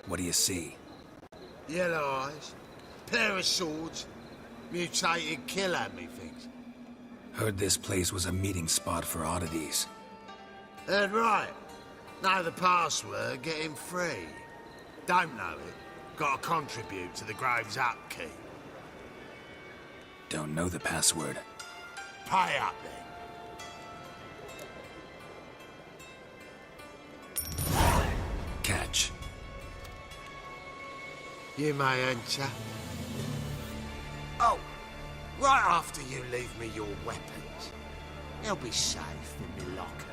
What do you see? Yellow eyes, pair of swords, mutated killer, methinks. Heard this place was a meeting spot for oddities. Heard right. Know the password, get him free. Don't know it, gotta contribute to the Grove's upkeep. Don't know the password. Pay up then. Catch. You may enter. Oh, right after you leave me your weapons. They'll be safe in my locker.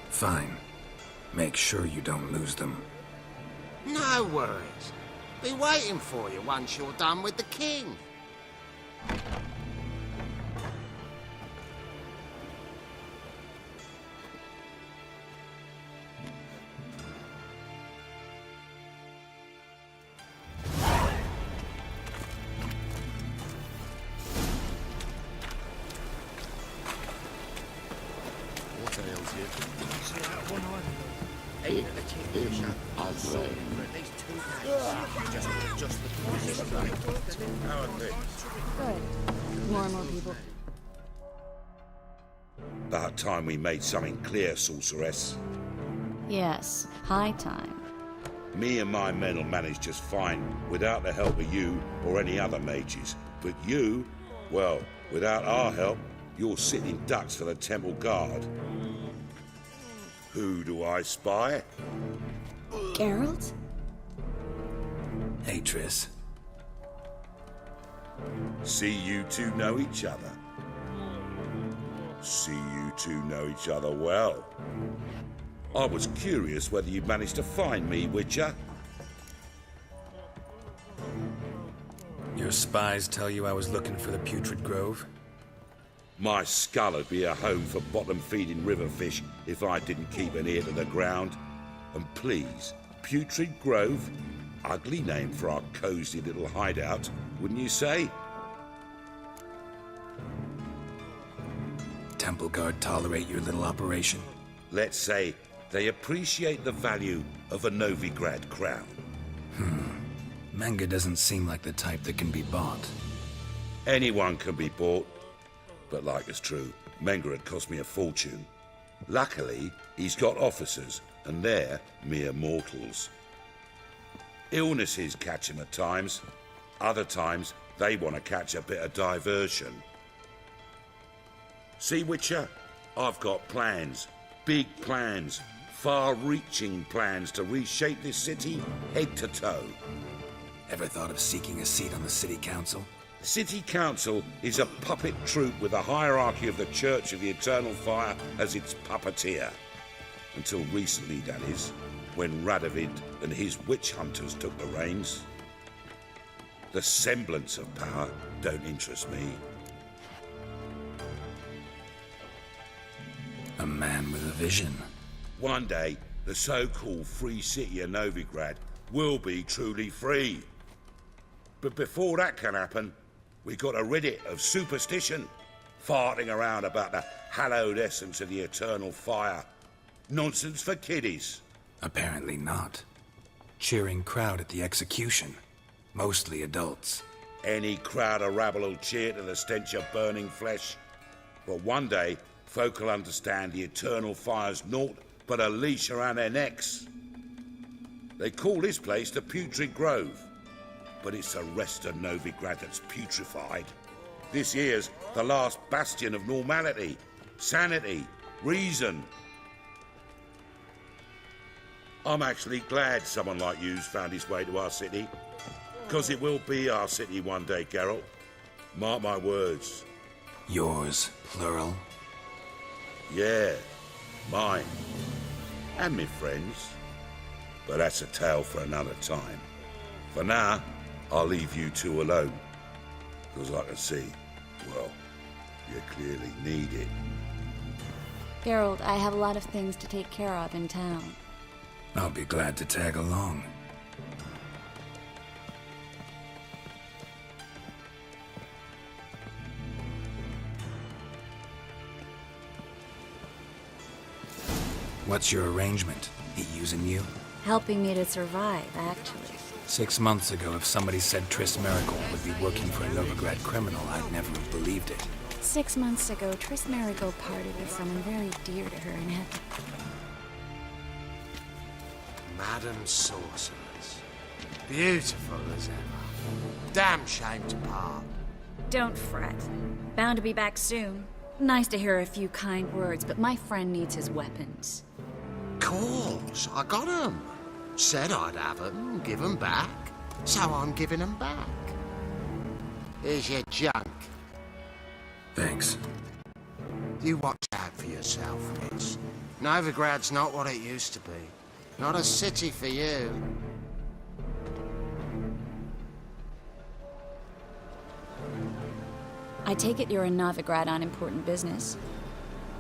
Fine. Make sure you don't lose them. No worries. Be waiting for you once you're done with the king. Good. More and more people. About time we made something clear, sorceress. Yes, high time. Me and my men will manage just fine without the help of you or any other mages. But you, well, without our help, you're sitting ducks for the temple guard. Who do I spy? Geralt? Hey, Triss. See you two know each other. See you two know each other well. I was curious whether you'd managed to find me, Witcher. Your spies tell you I was looking for the Putrid Grove? My skull would be a home for bottom-feeding river fish if I didn't keep an ear to the ground. And please, Putrid Grove? Ugly name for our cozy little hideout, wouldn't you say? Temple Guard tolerate your little operation? Let's say they appreciate the value of a Novigrad crown. Manga doesn't seem like the type that can be bought. Anyone can be bought. But like it's true, Menga had cost me a fortune. Luckily, he's got officers, and they're mere mortals. Illnesses catch him at times. Other times, they want to catch a bit of diversion. See, Witcher? I've got plans. Big plans. Far-reaching plans to reshape this city head to toe. Ever thought of seeking a seat on the city council? City Council is a puppet troupe with a hierarchy of the Church of the Eternal Fire as its puppeteer. Until recently, that is, when Radovid and his witch hunters took the reins. The semblance of power don't interest me. A man with a vision. One day, the so-called free city of Novigrad will be truly free. But before that can happen, we got to rid it of superstition, farting around about the hallowed essence of the eternal fire. Nonsense for kiddies. Apparently not. Cheering crowd at the execution. Mostly adults. Any crowd of rabble will cheer to the stench of burning flesh. But one day, folk will understand the eternal fire's naught but a leash around their necks. They call this place the Putrid Grove. But it's the rest of Novigrad that's putrefied. This here's the last bastion of normality, sanity, reason. I'm actually glad someone like you's found his way to our city. Because it will be our city one day, Geralt. Mark my words. Yours, plural. Yeah, mine. And me friends. But that's a tale for another time. For now, I'll leave you two alone. Because I can see, well, you clearly need it. Geralt, I have a lot of things to take care of in town. I'll be glad to tag along. What's your arrangement? He using you? Helping me to survive, actually. 6 months ago, if somebody said Tris Miracle would be working for a Novigrad criminal, I'd never have believed it. 6 months ago, Tris Marigold parted with someone very dear to her and had to... Madam Sorceress. Beautiful as ever. Damn shame to part. Don't fret. Bound to be back soon. Nice to hear a few kind words, but my friend needs his weapons. Course, I got 'em. Said I'd have 'em, give 'em back. So I'm giving 'em back. Here's your junk. Thanks. You watch out for yourself, miss. Novigrad's not what it used to be. Not a city for you. I take it you're in Novigrad on important business.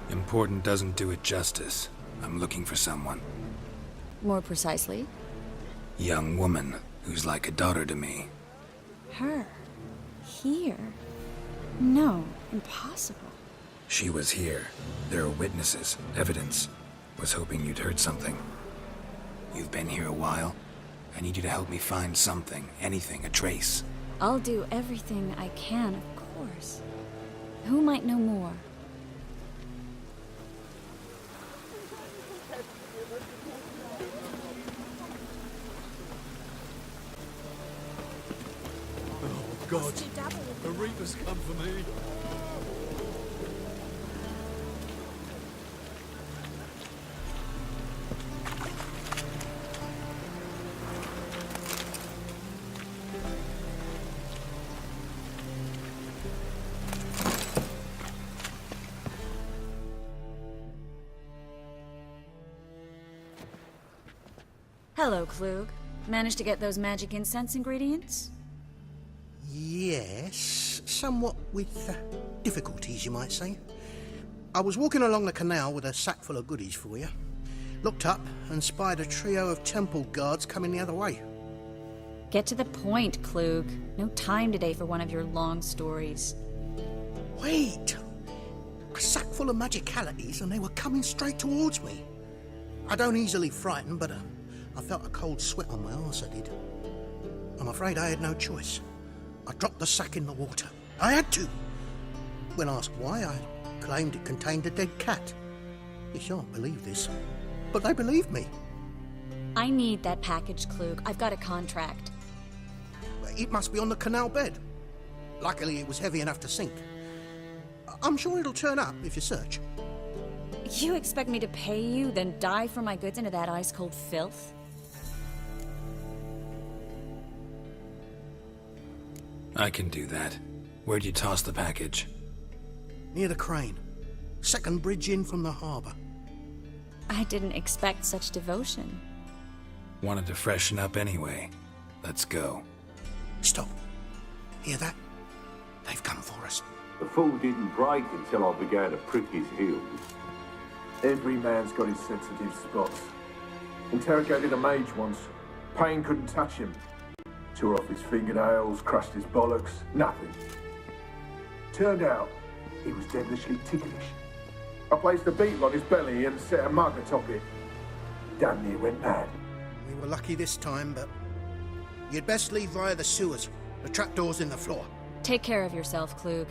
Important doesn't do it justice. I'm looking for someone. More precisely? Young woman who's like a daughter to me. Her. Here? No, impossible. She was here. There are witnesses, evidence. Was hoping you'd heard something. You've been here a while. I need you to help me find something, anything, a trace. I'll do everything I can, of course. Who might know more? Oh, God. The Reapers come for me. Hello, Klug. Managed to get those magic incense ingredients? Yes, somewhat with difficulties, you might say. I was walking along the canal with a sack full of goodies for you. Looked up and spied a trio of temple guards coming the other way. Get to the point, Klug. No time today for one of your long stories. Wait! A sack full of magicalities and they were coming straight towards me. I don't easily frighten, but I felt a cold sweat on my arse, I did. I'm afraid I had no choice. I dropped the sack in the water. I had to. When asked why, I claimed it contained a dead cat. You shan't believe this, but they believed me. I need that package, Klug. I've got a contract. It must be on the canal bed. Luckily, it was heavy enough to sink. I'm sure it'll turn up if you search. You expect me to pay you, then dive for my goods into that ice-cold filth? I can do that. Where'd you toss the package? Near the crane. Second bridge in from the harbour. I didn't expect such devotion. Wanted to freshen up anyway. Let's go. Stop. Hear that? They've come for us. The fall didn't break until I began to prick his heels. Every man's got his sensitive spots. Interrogated a mage once. Pain couldn't touch him. Tore off his fingernails, crushed his bollocks, nothing. Turned out, he was devilishly ticklish. I placed a beetle on his belly and set a mug atop it. Damn near went mad. We were lucky this time, but you'd best leave via the sewers. The trapdoor's in the floor. Take care of yourself, Klug.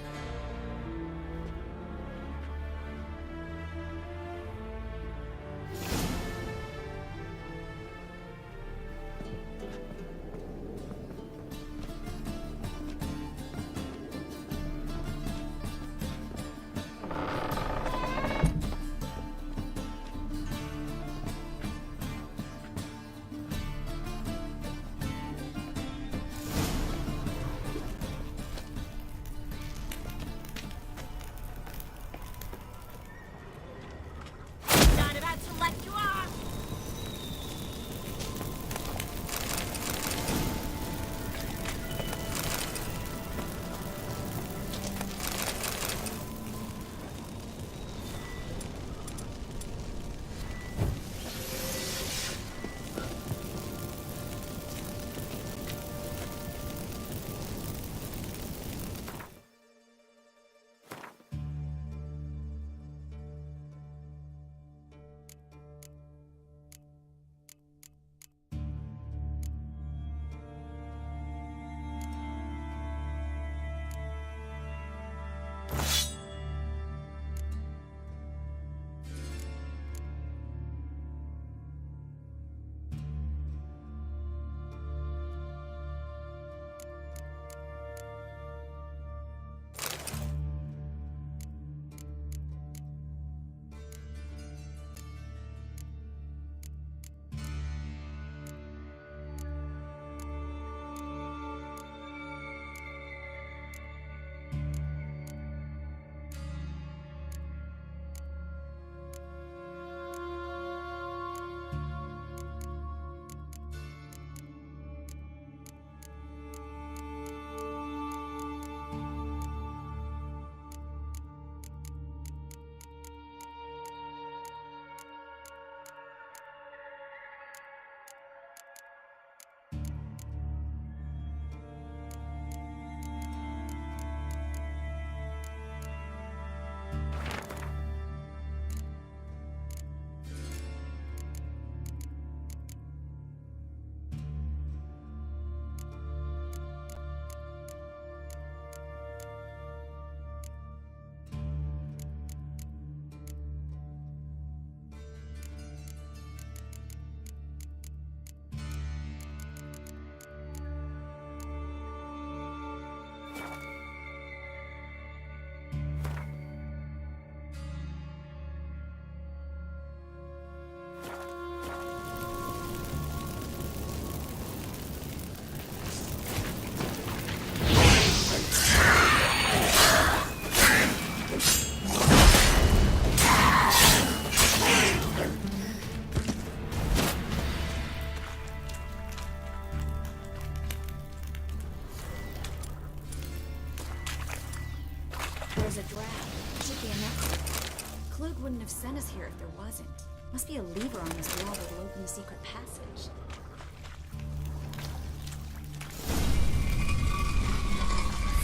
Klug wouldn't have sent us here if there wasn't. Must be a lever on this wall that'll open the secret passage.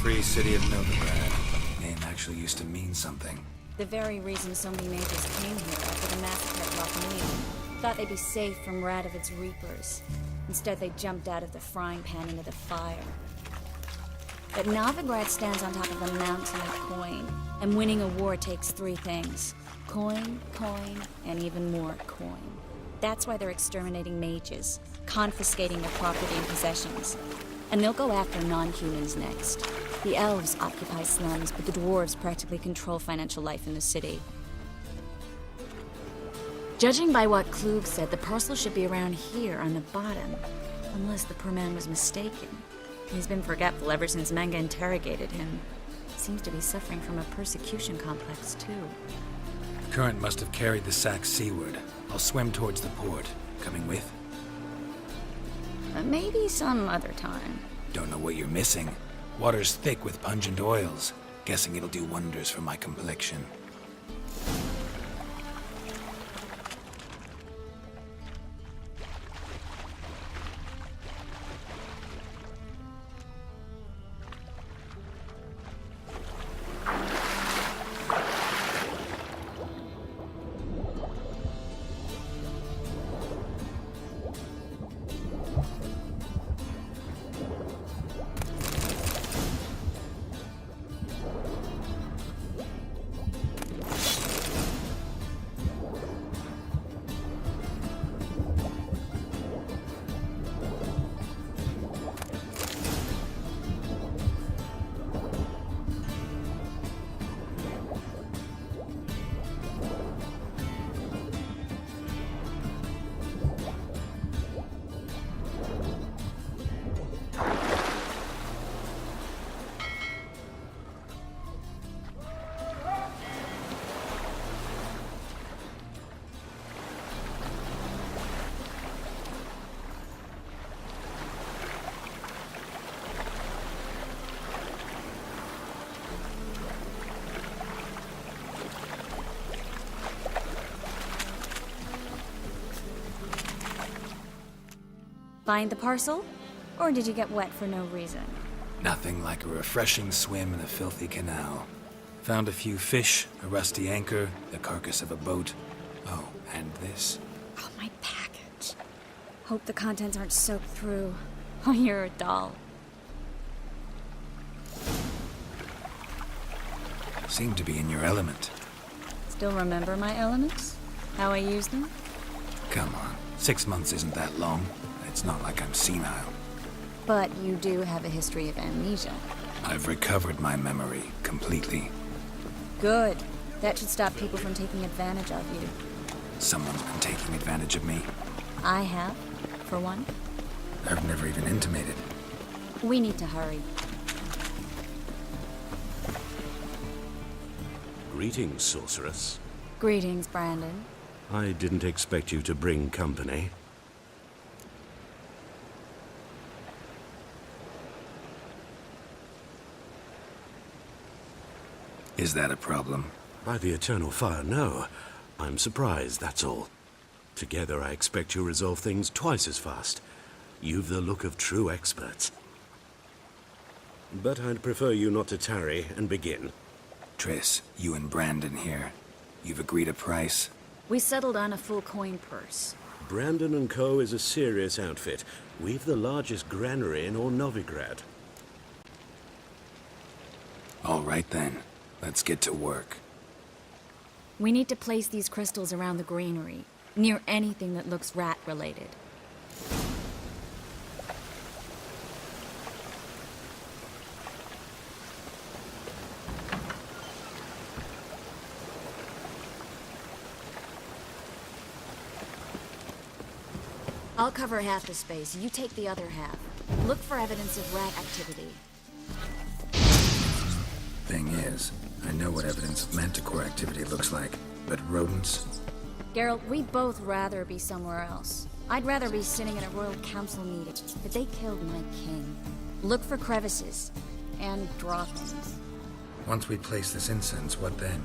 Free City of Novigrad. Name actually used to mean something. The very reason so many mages came here after the massacre at Lockmead. Thought they'd be safe from Radovid's reapers. Instead, they jumped out of the frying pan into the fire. But Novigrad stands on top of a mountain of coin, and winning a war takes three things. Coin, coin, and even more coin. That's why they're exterminating mages, confiscating their property and possessions. And they'll go after non-humans next. The elves occupy slums, but the dwarves practically control financial life in the city. Judging by what Klug said, the parcel should be around here on the bottom. Unless the poor man was mistaken. He's been forgetful ever since Manga interrogated him. Seems to be suffering from a persecution complex, too. Current must have carried the sack seaward. I'll swim towards the port. Coming with? Maybe some other time. Don't know what you're missing. Water's thick with pungent oils. Guessing it'll do wonders for my complexion. Find the parcel? Or did you get wet for no reason? Nothing like a refreshing swim in a filthy canal. Found a few fish, a rusty anchor, the carcass of a boat. Oh, and this. Oh, my package. Hope the contents aren't soaked through. Oh, you're a doll. Seem to be in your element. Still remember my elements? How I use them? Come on, 6 months isn't that long. It's not like I'm senile. But you do have a history of amnesia. I've recovered my memory completely. Good. That should stop people from taking advantage of you. Someone's been taking advantage of me. I have, for one. I've never even intimated. We need to hurry. Greetings, sorceress. Greetings, Brandon. I didn't expect you to bring company. Is that a problem? By the eternal fire, no. I'm surprised, that's all. Together, I expect you'll resolve things twice as fast. You've the look of true experts. But I'd prefer you not to tarry and begin. Triss, you and Brandon here. You've agreed a price? We settled on a full coin purse. Brandon & Co. is a serious outfit. We've the largest granary in all Novigrad. All right then. Let's get to work. We need to place these crystals around the granary, near anything that looks rat-related. I'll cover half the space, you take the other half. Look for evidence of rat activity. Thing is, I know what evidence of manticore activity looks like, but rodents? Geralt, we'd both rather be somewhere else. I'd rather be sitting at a royal council meeting, but they killed my king. Look for crevices, and droppings. Once we place this incense, what then?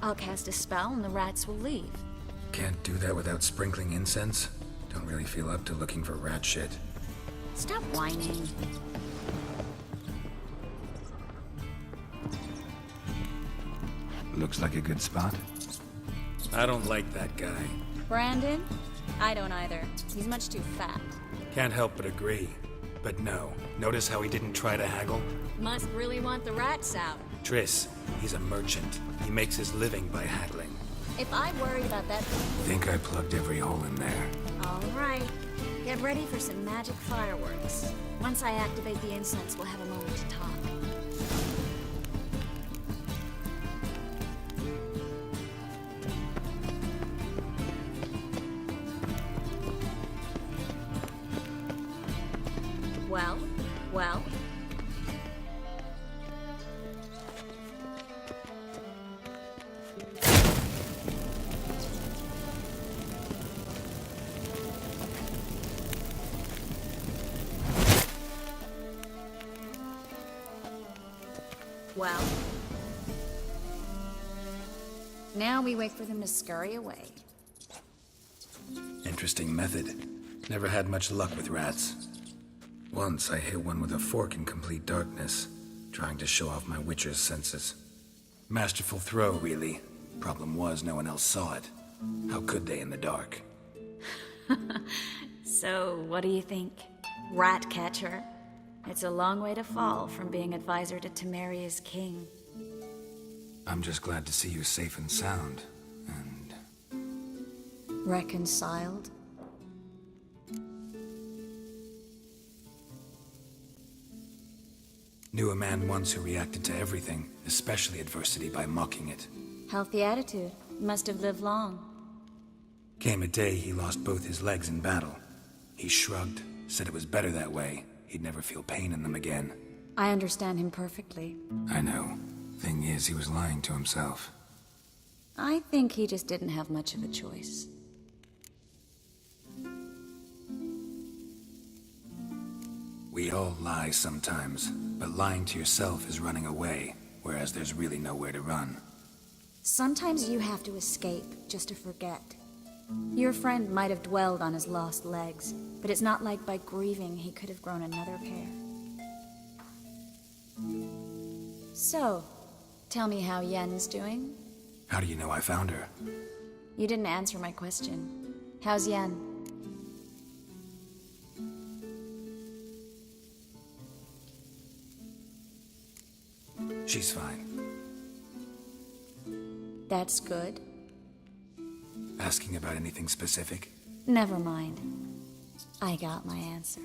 I'll cast a spell and the rats will leave. Can't do that without sprinkling incense? Don't really feel up to looking for rat shit. Stop whining. Looks like a good spot. I don't like that guy. Brandon? I don't either. He's much too fat. Can't help but agree. But no, notice how he didn't try to haggle? Must really want the rats out. Triss, he's a merchant. He makes his living by haggling. If I worried about that... Think I plugged every hole in there. All right. Get ready for some magic fireworks. Once I activate the incense, we'll have a moment to talk. Well? Well? Now we wait for them to scurry away. Interesting method. Never had much luck with rats. Once I hit one with a fork in complete darkness, trying to show off my witcher's senses. Masterful throw, really. Problem was, no one else saw it. How could they in the dark? So, what do you think? Rat catcher? It's a long way to fall from being advisor to Temeria's king. I'm just glad to see you safe and sound, and... Reconciled? Knew a man once who reacted to everything, especially adversity, by mocking it. Healthy attitude. Must have lived long. Came a day he lost both his legs in battle. He shrugged, said it was better that way. He'd never feel pain in them again. I understand him perfectly. I know. Thing is, he was lying to himself. I think he just didn't have much of a choice. We all lie sometimes, but lying to yourself is running away, whereas there's really nowhere to run. Sometimes you have to escape, just to forget. Your friend might have dwelled on his lost legs, but it's not like by grieving he could have grown another pair. So, tell me how Yen's doing? How do you know I found her? You didn't answer my question. How's Yen? She's fine. That's good. Asking about anything specific? Never mind. I got my answer.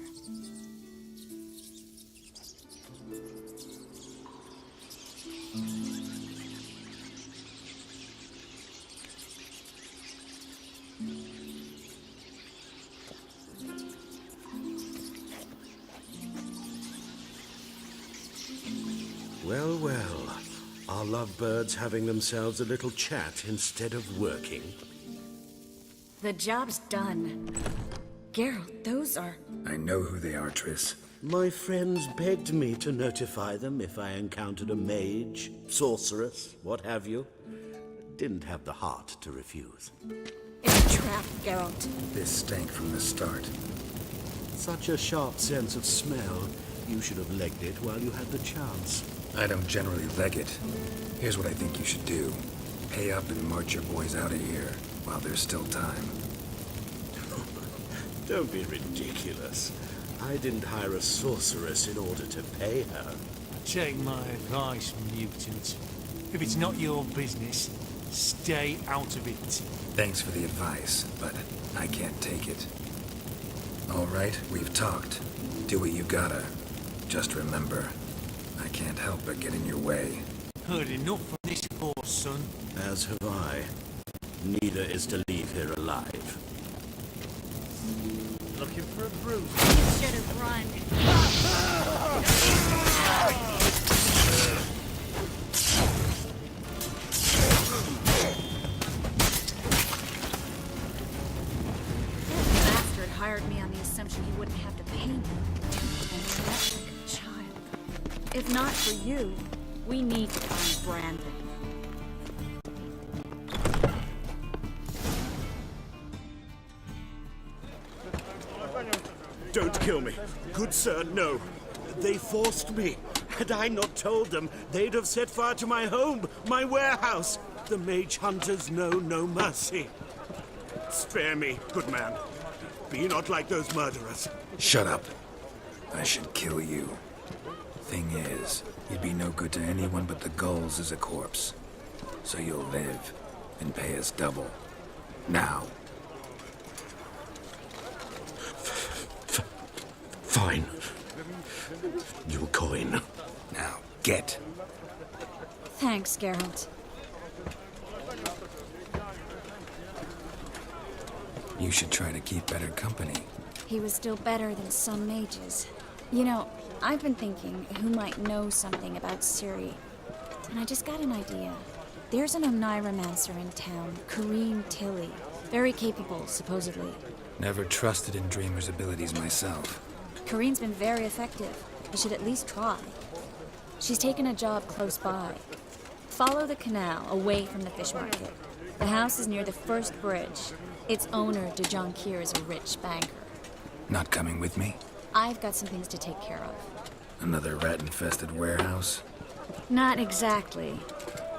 Well, well. Are lovebirds having themselves a little chat instead of working? The job's done. Geralt, those are... I know who they are, Triss. My friends begged me to notify them if I encountered a mage, sorceress, what have you. Didn't have the heart to refuse. It's a trap, Geralt. This stank from the start. Such a sharp sense of smell. You should have legged it while you had the chance. I don't generally leg it. Here's what I think you should do. Pay up and march your boys out of here, while there's still time. Don't be ridiculous. I didn't hire a sorceress in order to pay her. Take my advice, mutant. If it's not your business, stay out of it. Thanks for the advice, but I can't take it. All right, we've talked. Do what you gotta. Just remember, I can't help but get in your way. Heard enough from this horse, son. As have I. Neither is to leave here alive. Looking for a bruise? You should have run. That bastard hired me on the assumption he wouldn't have to pay me. And that's like a child. If not for you, we need to find Brandon. Don't kill me. Good sir, no. They forced me. Had I not told them, they'd have set fire to my home, my warehouse. The mage hunters know no mercy. Spare me, good man. Be not like those murderers. Shut up. I should kill you. Thing is, you'd be no good to anyone but the gulls as a corpse. So you'll live and pay us double. Now. Fine. Your coin. Now, get. Thanks, Geralt. You should try to keep better company. He was still better than some mages. You know, I've been thinking who might know something about Ciri. And I just got an idea. There's an Oneiromancer in town, Kareem Tilly. Very capable, supposedly. Never trusted in Dreamer's abilities myself. Kareem's been very effective. You should at least try. She's taken a job close by. Follow the canal, away from the fish market. The house is near the first bridge. Its owner, de Jonquier, is a rich banker. Not coming with me? I've got some things to take care of. Another rat-infested warehouse? Not exactly.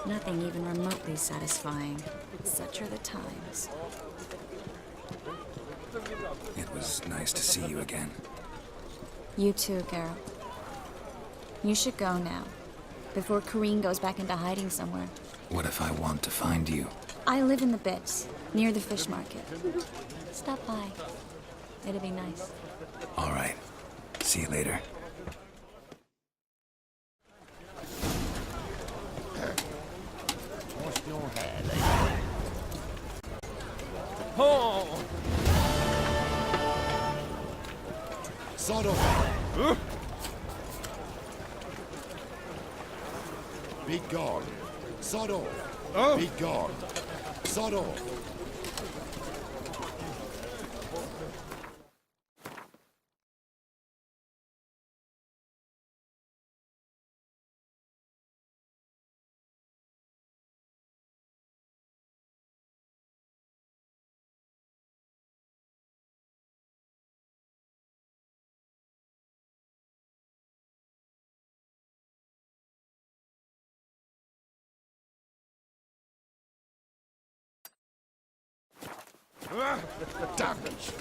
Nothing even remotely satisfying. Such are the times. It was nice to see you again. You too, Geralt. You should go now, before Kareem goes back into hiding somewhere. What if I want to find you? I live in the bits, near the fish market. Stop by. It'll be nice. All right. See you later. What's your hair, lady? Oh! Sod off! Be gone. Sod off. Oh. Be gone. Sod off. Damage.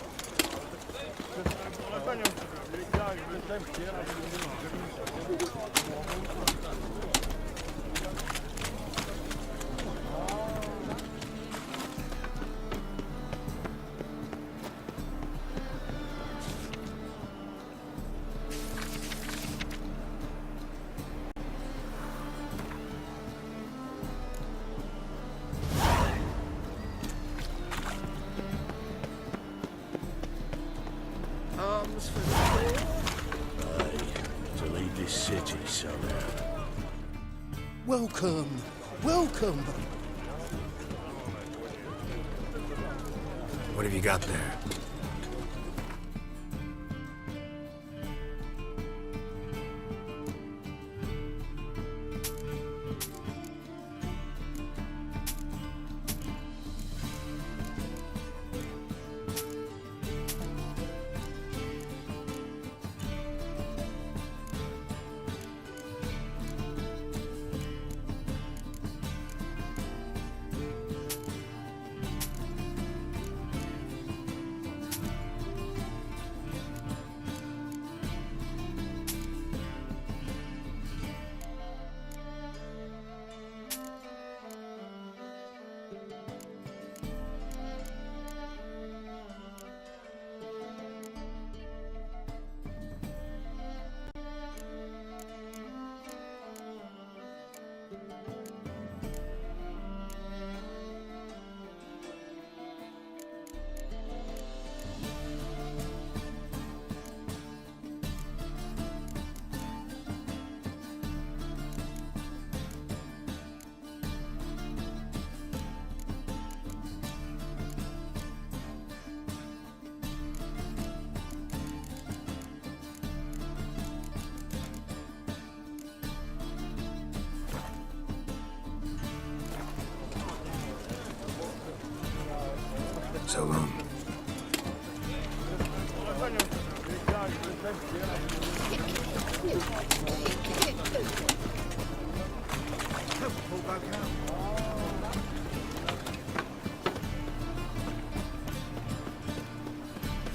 Arms for the cause? Aye, to lead this city somehow. Welcome. Welcome. What have you got there? So long.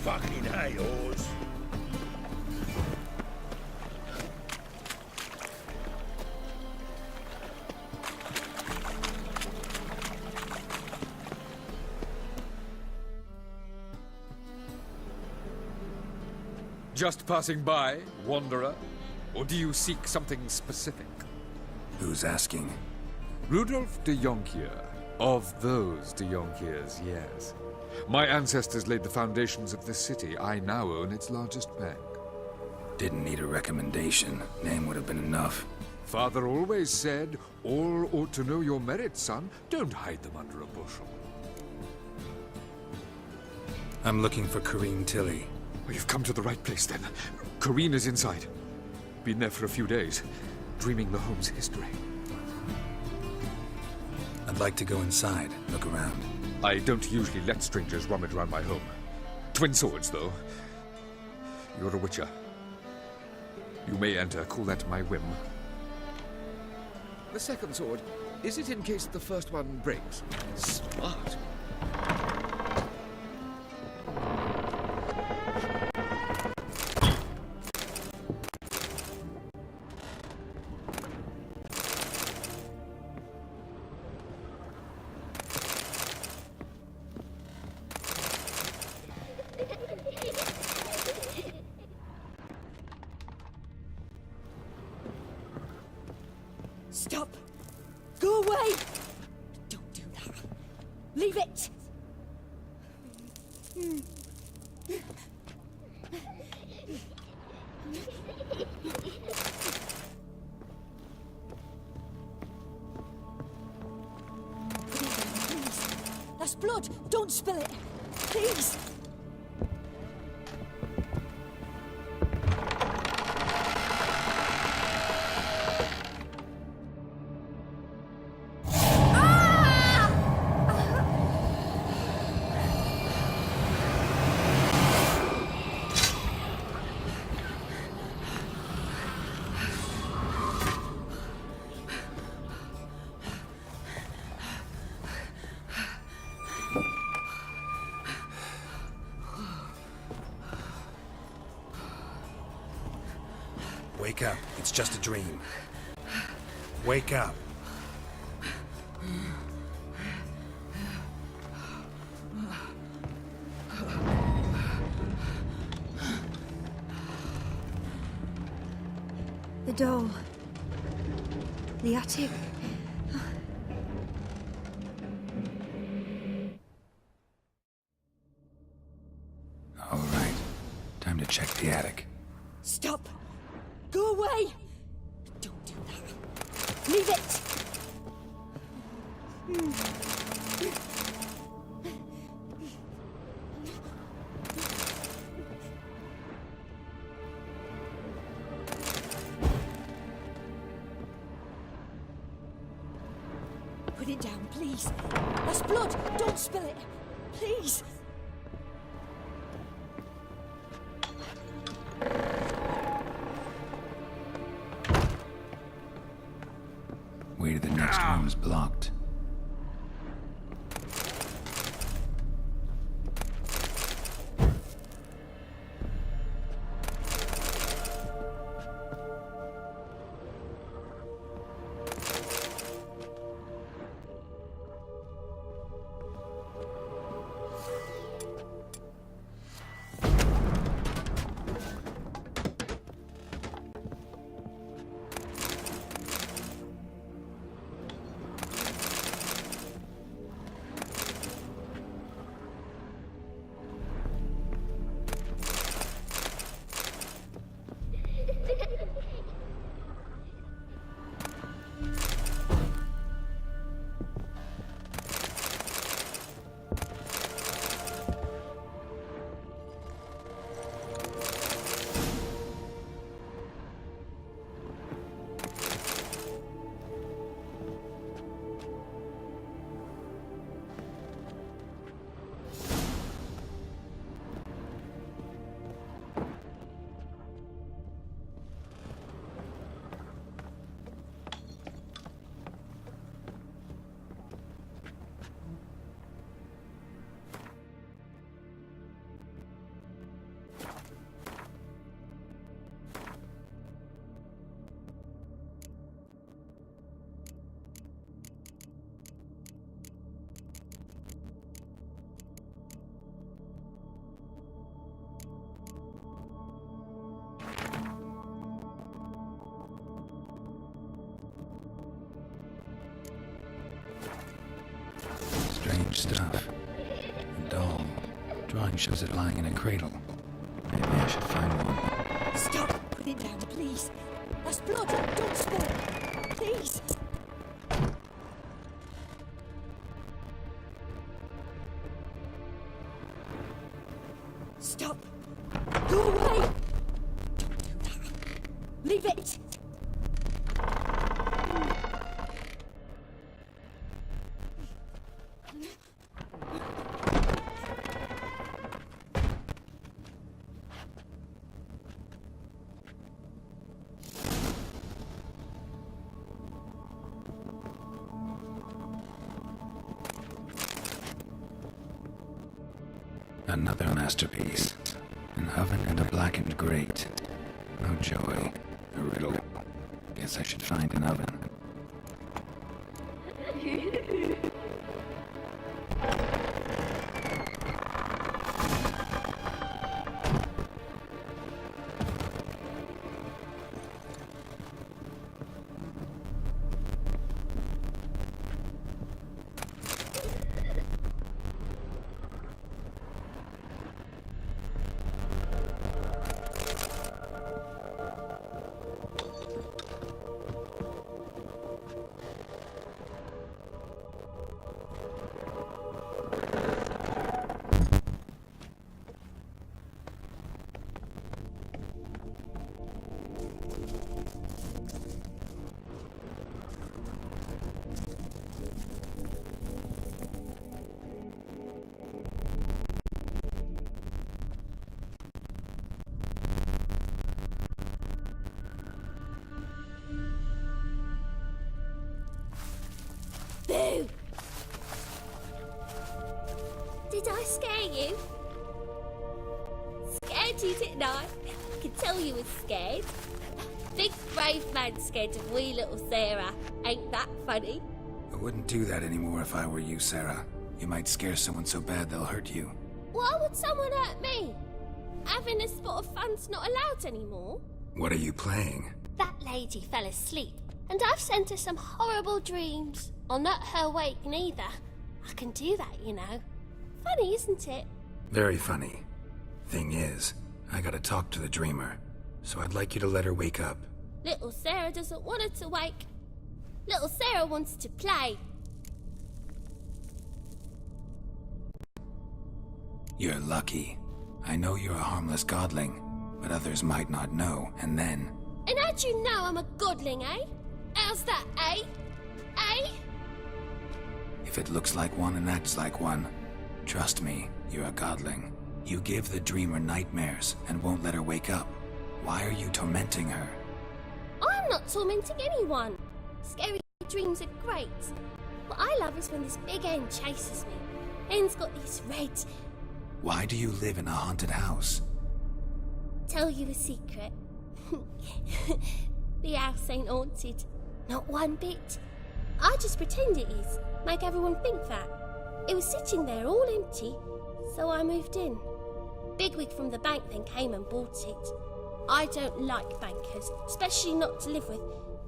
Fucking hey, Oz. Just passing by, wanderer? Or do you seek something specific? Who's asking? Rudolf de Jonkier. Of those de Jonkiers, yes. My ancestors laid the foundations of this city. I now own its largest bank. Didn't need a recommendation. Name would have been enough. Father always said, all ought to know your merits, son. Don't hide them under a bushel. I'm looking for Kareem Tilly. Well, you've come to the right place, then. Corrine is inside. Been there for a few days, dreaming the home's history. I'd like to go inside, look around. I don't usually let strangers rummage around my home. Twin swords, though. You're a witcher. You may enter, call that my whim. The second sword, is it in case the first one breaks? Smart. Stop! Go away! Don't do that. Leave it! Put it down, please. That's blood! Don't spill it! Please! Wake up. It's just a dream. Wake up. The door. The attic. All right. Time to check the attic. Stop! Go away! Don't do that. Leave it! Put it down, please. That's blood! Don't spill it! Please! Way to the next room's blocked. strange stuff. A doll. Drawing shows it lying in a cradle. Maybe I should find one. Stop! Put it down, please. That's blood. Don't spoil. Please. Stop! Go away! Don't do that. Leave it! Another masterpiece. An oven and a blackened grate. Oh joy. A riddle. Guess I should find an oven. Boo! Did I scare you? Scared you, didn't I? I could tell you was scared. Big brave man scared of wee little Sarah. Ain't that funny? I wouldn't do that anymore if I were you, Sarah. You might scare someone so bad they'll hurt you. Why would someone hurt me? Having a spot of fun's not allowed anymore. What are you playing? That lady fell asleep, and I've sent her some horrible dreams. I'll not her wake neither. I can do that, you know. Funny, isn't it? Very funny. Thing is, I gotta talk to the dreamer, so I'd like you to let her wake up. Little Sarah doesn't want her to wake. Little Sarah wants to play. You're lucky. I know you're a harmless godling, but others might not know, and then... And how'd you know I'm a godling, eh? How's that, eh? Eh? If it looks like one and acts like one, trust me, you're a godling. You give the dreamer nightmares and won't let her wake up. Why are you tormenting her? I'm not tormenting anyone. Scary dreams are great. What I love is when this big hen chases me. Hen's got these red... Why do you live in a haunted house? Tell you a secret. The house ain't haunted. Not one bit. I just pretend it is. Make everyone think that. It was sitting there all empty, so I moved in. Bigwig from the bank then came and bought it. I don't like bankers, especially not to live with,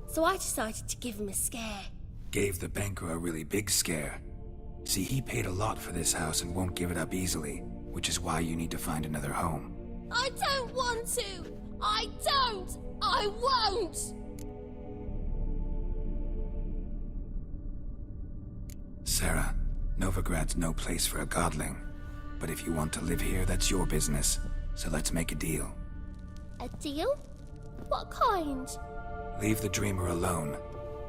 so I decided to give him a scare. Gave the banker a really big scare. See, he paid a lot for this house and won't give it up easily, which is why you need to find another home. I don't want to! I don't! I won't! Sarah, Novigrad's no place for a godling. But if you want to live here, that's your business. So let's make a deal. A deal? What kind? Leave the dreamer alone.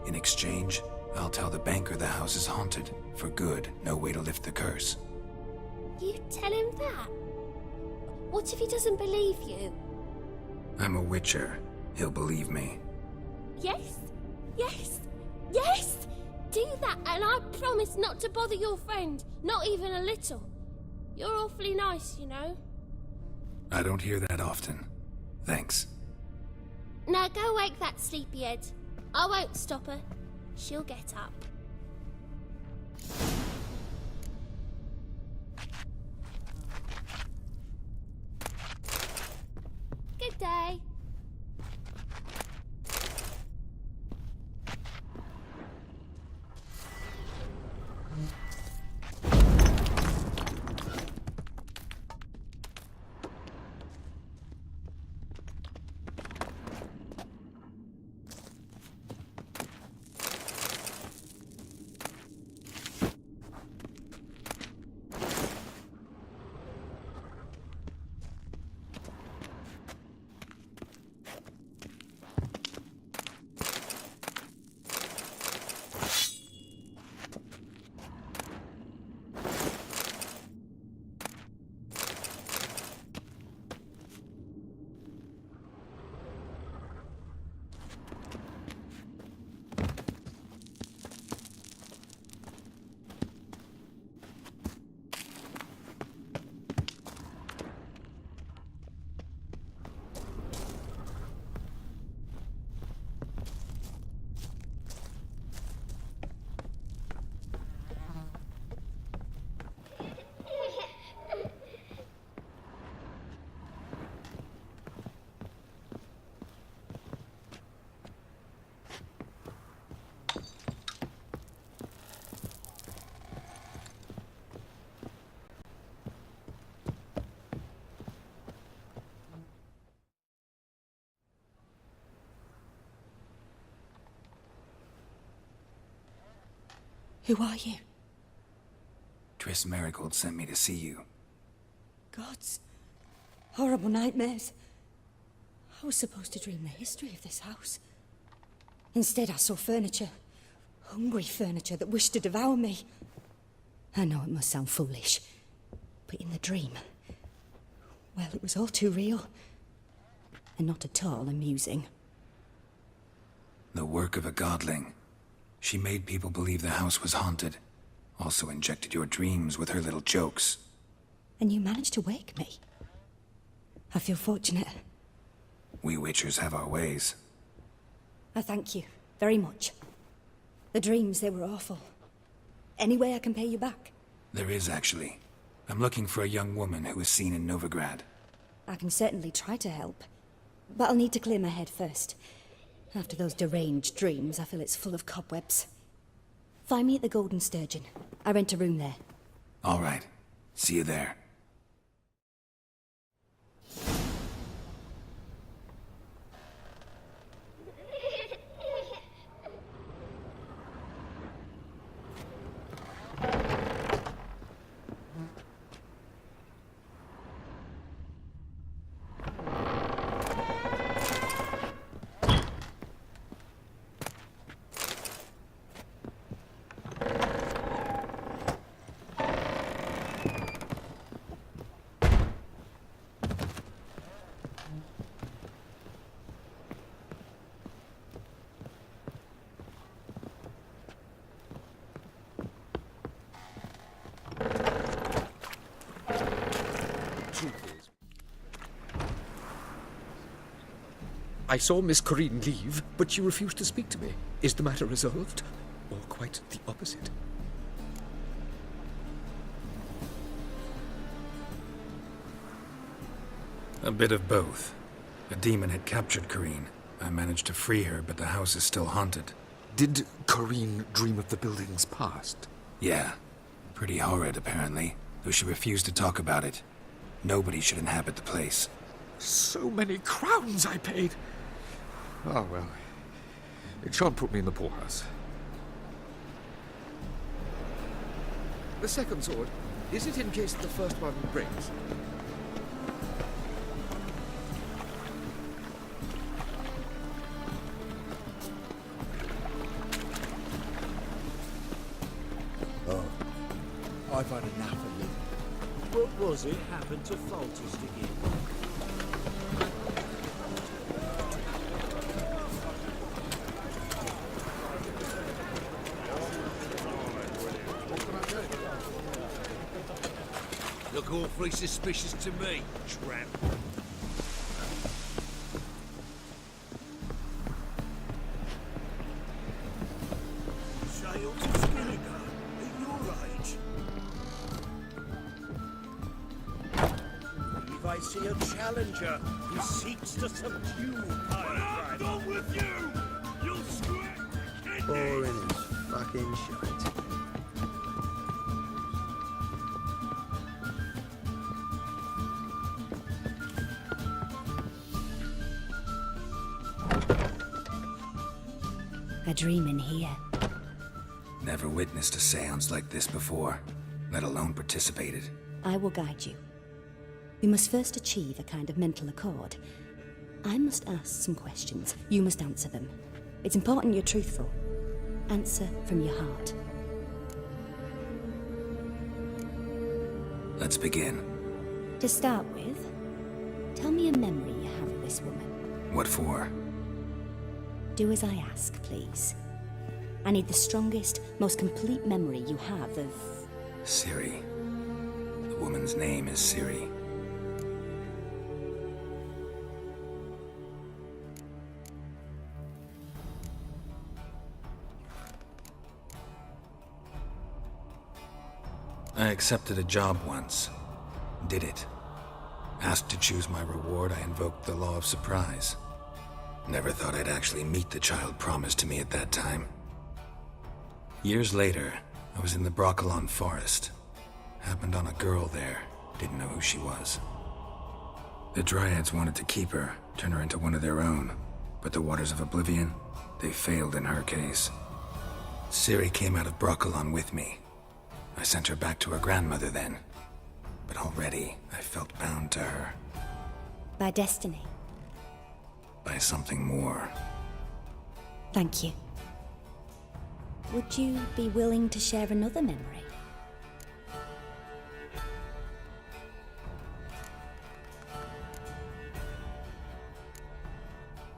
In exchange, I'll tell the banker the house is haunted. For good, no way to lift the curse. You tell him that? What if he doesn't believe you? I'm a witcher. He'll believe me. Yes, yes, yes! Do that and I promise not to bother your friend. Not even a little. You're awfully nice, you know. I don't hear that often. Thanks. Now go wake that sleepyhead. I won't stop her. She'll get up. Good day. Who are you? Triss Marigold sent me to see you. Gods. Horrible nightmares. I was supposed to dream the history of this house. Instead, I saw furniture. Hungry furniture that wished to devour me. I know it must sound foolish, but in the dream, well, it was all too real. And not at all amusing. The work of a godling. She made people believe the house was haunted. Also injected your dreams with her little jokes. And you managed to wake me. I feel fortunate. We witchers have our ways. I thank you very much. The dreams, they were awful. Any way I can pay you back? There is, actually. I'm looking for a young woman who was seen in Novigrad. I can certainly try to help. But I'll need to clear my head first. After those deranged dreams, I feel it's full of cobwebs. Find me at the Golden Sturgeon. I rent a room there. All right. See you there. I saw Miss Corinne leave, but she refused to speak to me. Is the matter resolved? Or quite the opposite? A bit of both. A demon had captured Corinne. I managed to free her, but the house is still haunted. Did Corinne dream of the building's past? Yeah. Pretty horrid, apparently, though she refused to talk about it. Nobody should inhabit the place. So many crowns I paid! Oh, well. It shan't put me in the poorhouse. The second sword, is it in case the first one breaks? I've had enough of it. What was it happened to Falters again? Look awfully suspicious to me, tramp. I see a challenger who seeks to subdue my I'm done with you! You'll scratch the kidneys! Boring as fucking shite. A dream in here. Never witnessed a seance like this before, let alone participated. I will guide you. We must first achieve a kind of mental accord. I must ask some questions. You must answer them. It's important you're truthful. Answer from your heart. Let's begin. To start with, tell me a memory you have of this woman. What for? Do as I ask, please. I need the strongest, most complete memory you have of... Ciri. The woman's name is Ciri. I accepted a job once. Did it. Asked to choose my reward, I invoked the law of surprise. Never thought I'd actually meet the child promised to me at that time. Years later, I was in the Broccolon forest. Happened on a girl there. Didn't know who she was. The Dryads wanted to keep her, turn her into one of their own. But the Waters of Oblivion, they failed in her case. Ciri came out of Broccolon with me. I sent her back to her grandmother then. But already, I felt bound to her. By destiny. By something more. Thank you. Would you be willing to share another memory?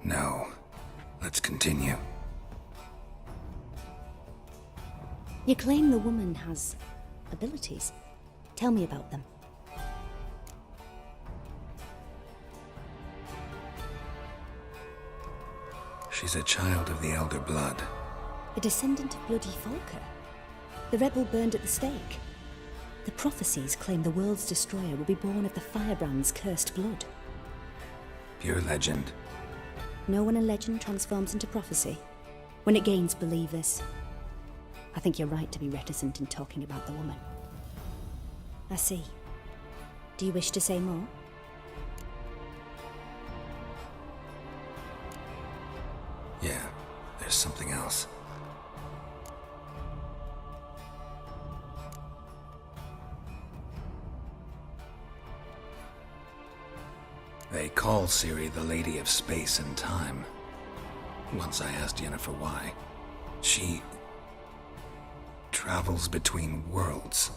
No. Let's continue. You claim the woman has abilities. Tell me about them. She's a child of the Elder Blood. A descendant of bloody Falker. The rebel burned at the stake. The prophecies claim the world's destroyer will be born of the Firebrand's cursed blood. Pure legend. Know when a legend transforms into prophecy? When it gains believers. I think you're right to be reticent in talking about the woman. I see. Do you wish to say more? Yeah, there's something else. They call Ciri the Lady of Space and Time. Once I asked Yennefer why. She travels between worlds.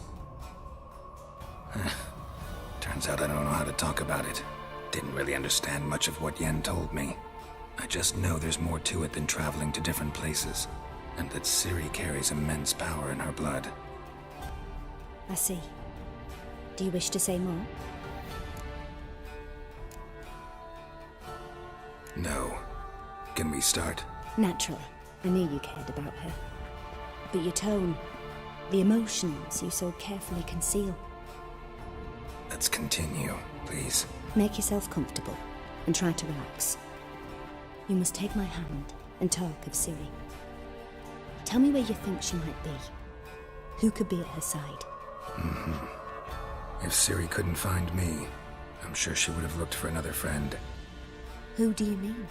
Turns out I don't know how to talk about it. Didn't really understand much of what Yen told me. I just know there's more to it than traveling to different places, and that Ciri carries immense power in her blood. I see. Do you wish to say more? No. Can we start? Naturally. I knew you cared about her. But your tone, the emotions you so carefully conceal. Let's continue, please. Make yourself comfortable and try to relax. You must take my hand and talk of Ciri. Tell me where you think she might be. Who could be at her side? If Ciri couldn't find me, I'm sure she would have looked for another friend. Who do you mean?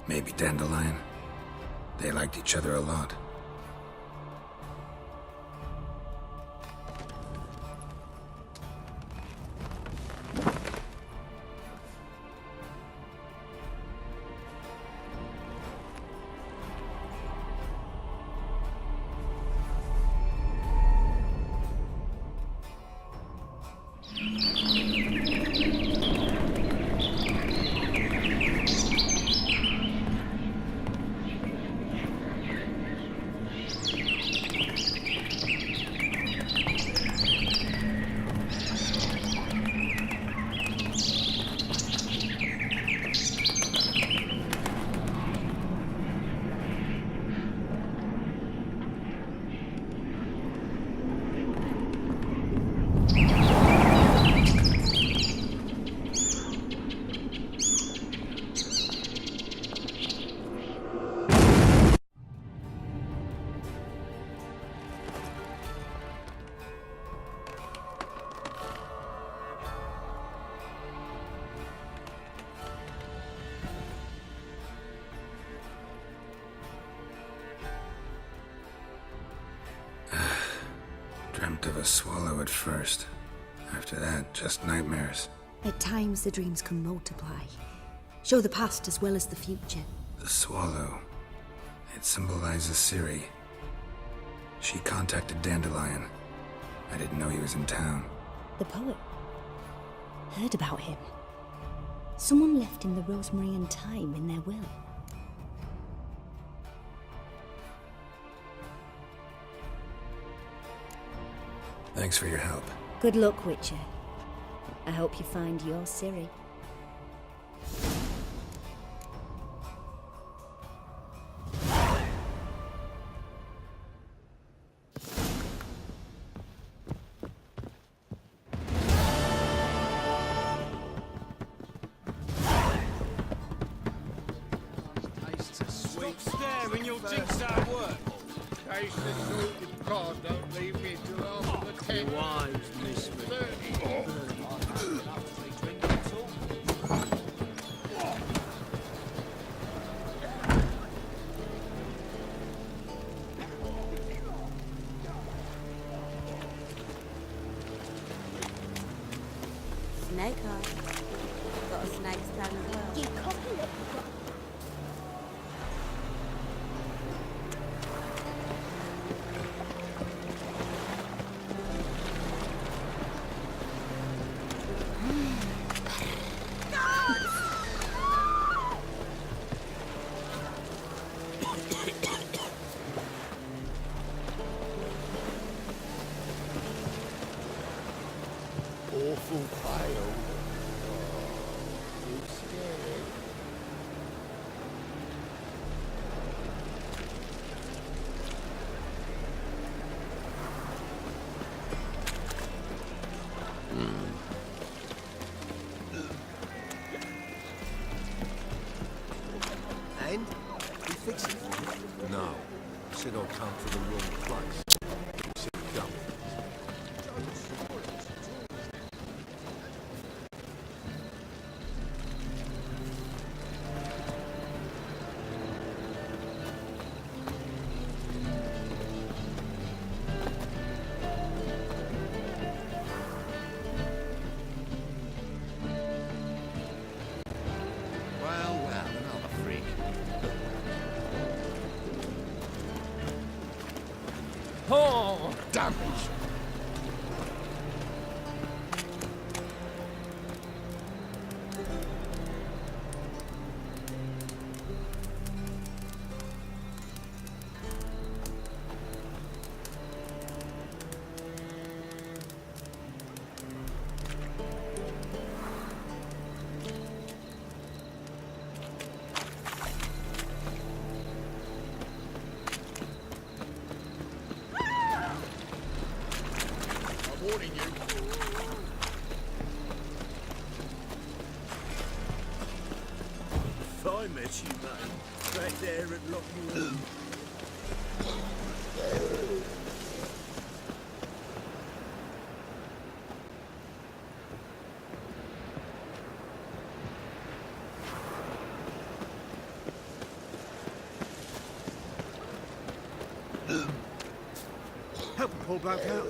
Maybe Dandelion. They liked each other a lot. Dreamt of a swallow at first. After that, just nightmares. At times the dreams can multiply. Show the past as well as the future. The swallow. It symbolizes Ciri. She contacted Dandelion. I didn't know he was in town. The poet. Heard about him. Someone left him the rosemary and thyme in their will. Thanks for your help. Good luck, Witcher. I hope you find your Ciri. jigsaw work. Taste the salted cod, don't leave me till after the 10. Wives miss me. 30. Snake eye. Got a snake's tail as well. You copy it. Awful pale. Too scary. And? You fix it? No. Said I'll come to the wrong place. He said come. Well, another freak. Oh! Damage! I'm warning you. If I met you, mate, right there at Lockwood. Help the poor bloke out.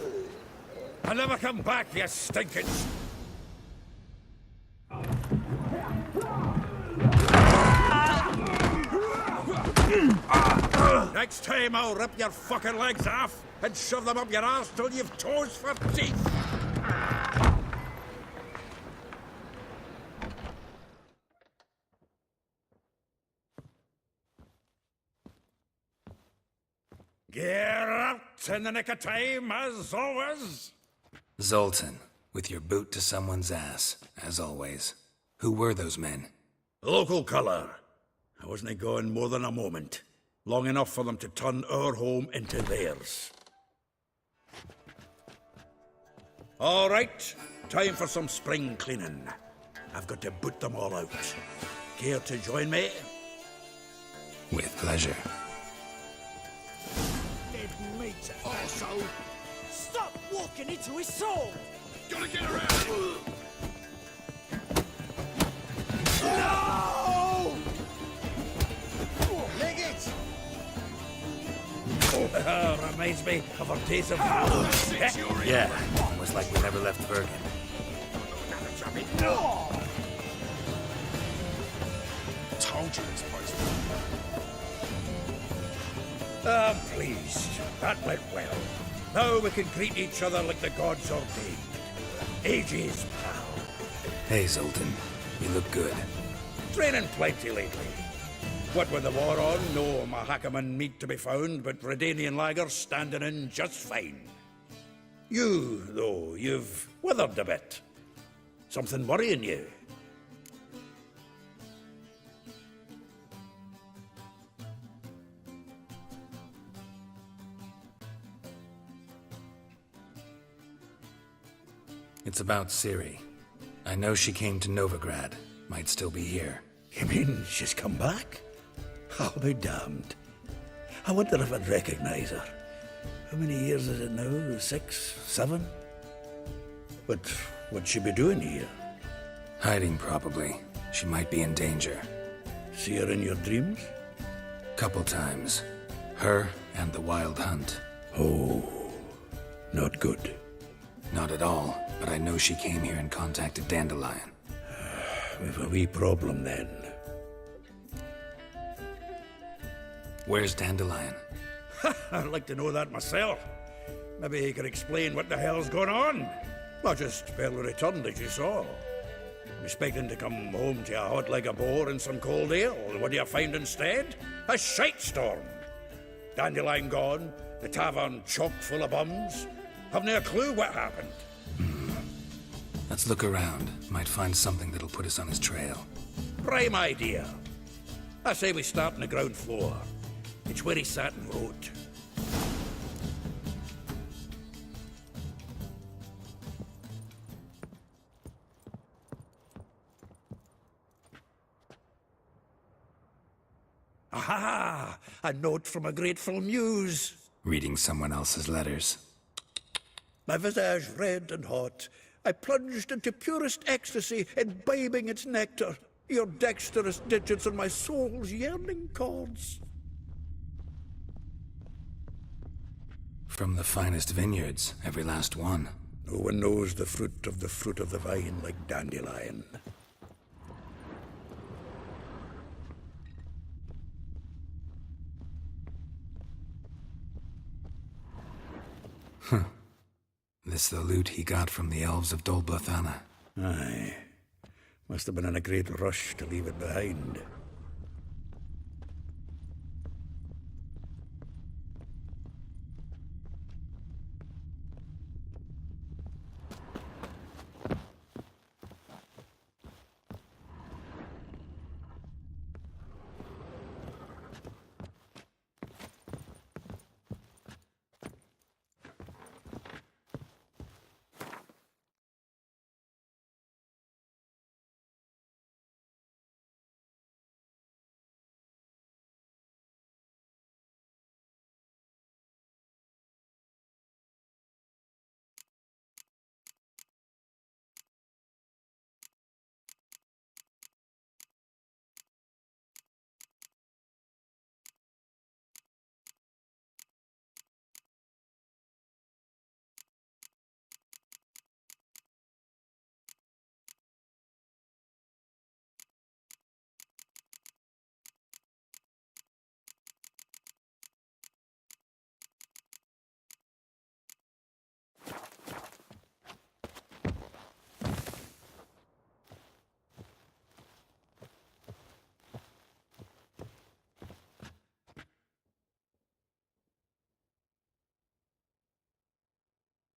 I'll never come back, you stinking... Next time I'll rip your fucking legs off and shove them up your arse till you've toes for teeth. Geralt, in the nick of time, as always. Zoltan, with your boot to someone's ass, as always. Who were those men? Local colour. I wasn't going more than a moment. Long enough for them to turn our home into theirs. All right, time for some spring cleaning. I've got to boot them all out. Care to join me? With pleasure. Dead meat, arsehole. Stop walking into his soul! Gotta get around! No! Leg it! Reminds me of our days of... Yeah, almost like we never left Bergen. Told you this place. I'm pleased. That went well. Now we can greet each other like the gods ordained. Ages, pal. Hey, Zoltan. You look good. Training plenty lately. What with the war on, no Mahakaman meat to be found, but Redanian lagers standing in just fine. You, though, you've withered a bit. Something worrying you? It's about Ciri. I know she came to Novigrad. Might still be here. You mean she's come back? I'll be damned. I wonder if I'd recognize her. How many years is it now? 6, 7? But what'd she be doing here? Hiding, probably. She might be in danger. See her in your dreams? Couple times. Her and the Wild Hunt. Oh, not good. Not at all, but I know she came here and contacted Dandelion. We've a wee problem then. Where's Dandelion? I'd like to know that myself. Maybe he could explain what the hell's going on. Not just barely returned, as you saw. Expecting to come home to a hot like a boar and some cold ale. What do you find instead? A shitestorm. Dandelion gone, the tavern chock full of bums. Haven't a clue what happened. Let's look around. Might find something that'll put us on his trail. Prime idea. I say we start on the ground floor. It's where he sat and wrote. Aha! A note from a grateful muse. Reading someone else's letters. My visage red and hot, I plunged into purest ecstasy, imbibing its nectar. Your dexterous digits on my soul's yearning chords. From the finest vineyards, every last one. No one knows the fruit of the vine like Dandelion. Huh. This the loot he got from the elves of Dol Blathanna. Aye. Must have been in a great rush to leave it behind.